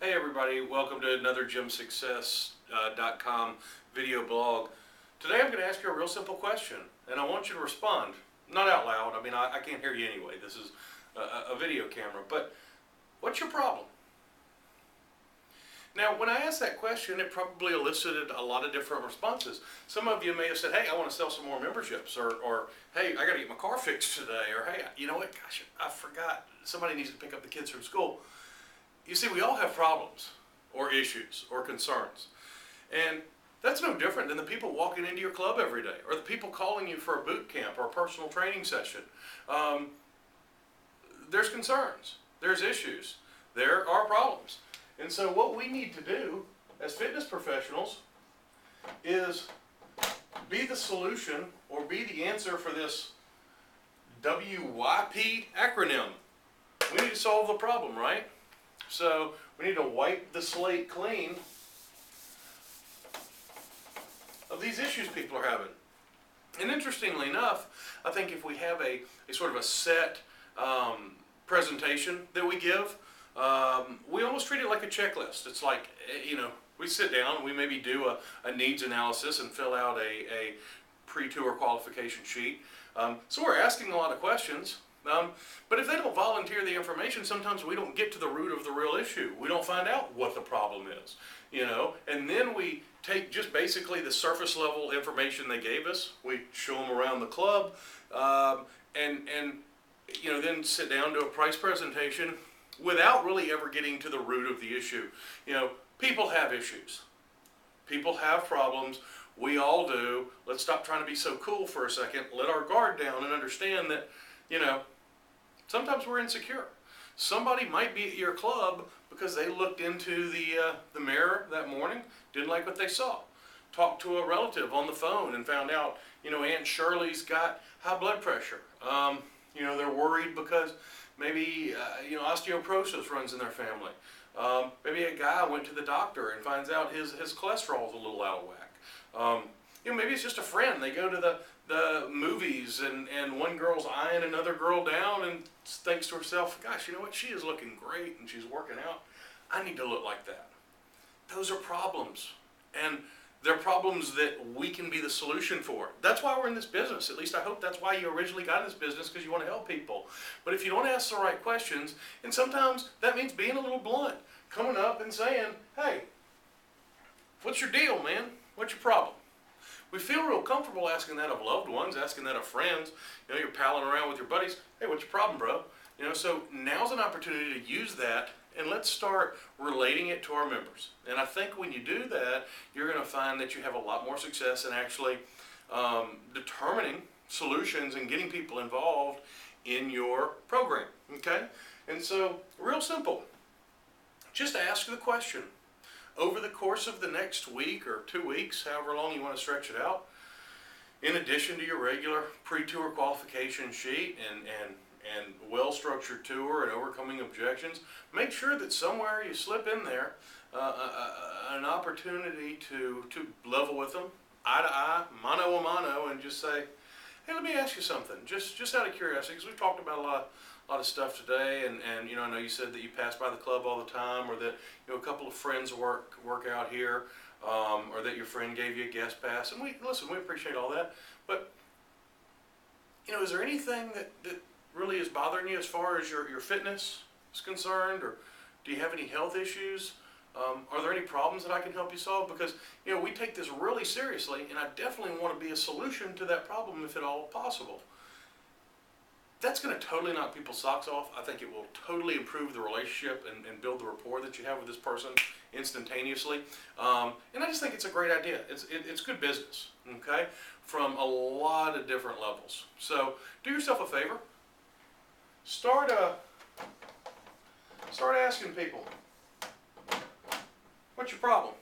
Hey everybody, welcome to another gymsuccess.com video blog. Today I'm going to ask you a real simple question, and I want you to respond. Not out loud, I can't hear you anyway. This is a video camera, but what's your problem? Now, when I asked that question, it probably elicited a lot of different responses. Some of you may have said, hey, I want to sell some more memberships, or hey, I got to get my car fixed today, or hey, you know what, gosh, I forgot, somebody needs to pick up the kids from school. You see, we all have problems, or issues, or concerns. And that's no different than the people walking into your club every day, or the people calling you for a boot camp or a personal training session. There's concerns, there's issues, there are problems. And so what we need to do as fitness professionals is be the solution or be the answer for this WYP acronym. We need to solve the problem, right? So we need to wipe the slate clean of these issues people are having. And interestingly enough, I think if we have a sort of a set presentation that we give, we almost treat it like a checklist. It's like, we sit down, we maybe do a needs analysis and fill out a pre-tour qualification sheet. So we're asking a lot of questions. But if they don't volunteer the information, sometimes we don't get to the root of the real issue. We don't find out what the problem is, and then we take just basically the surface level information they gave us. We show them around the club, and then sit down to a price presentation without really ever getting to the root of the issue. People have issues. People have problems. We all do. Let's stop trying to be so cool for a second. Let our guard down and understand that, sometimes we're insecure. Somebody might be at your club because they looked into the mirror that morning, didn't like what they saw. Talked to a relative on the phone and found out, Aunt Shirley's got high blood pressure. They're worried because maybe, osteoporosis runs in their family. Maybe a guy went to the doctor and finds out his cholesterol is a little out of whack. Maybe it's just a friend. They go to the movies and one girl's eyeing another girl down and thinks to herself, gosh, you know what, she is looking great and she's working out. I need to look like that. Those are problems. And they're problems that we can be the solution for. That's why we're in this business. At least I hope that's why you originally got in this business, because you want to help people. But if you don't ask the right questions, and sometimes that means being a little blunt, coming up and saying, hey, what's your deal, man? What's your problem? We feel real comfortable asking that of loved ones, asking that of friends. You're palling around with your buddies. Hey, what's your problem, bro? So now's an opportunity to use that, and let's start relating it to our members. And I think when you do that, you're going to find that you have a lot more success in actually determining solutions and getting people involved in your program. Okay? And so, real simple. Just ask the question. Over the course of the next week or 2 weeks, however long you want to stretch it out, in addition to your regular pre-tour qualification sheet and well-structured tour and overcoming objections, make sure that somewhere you slip in there an opportunity to level with them, eye to eye, mano a mano, and just say, hey, let me ask you something, just out of curiosity, because we've talked about a lot of stuff today, and I know you said that you pass by the club all the time, or that a couple of friends work out here, or that your friend gave you a guest pass, and we appreciate all that, but is there anything that really is bothering you as far as your fitness is concerned, or do you have any health issues? Are there any problems that I can help you solve? Because we take this really seriously, and I definitely want to be a solution to that problem if at all possible. That's going to totally knock people's socks off. I think it will totally improve the relationship and build the rapport that you have with this person instantaneously. And I just think it's a great idea. It's good business, okay, from a lot of different levels. So do yourself a favor. Start asking people, what's your problem?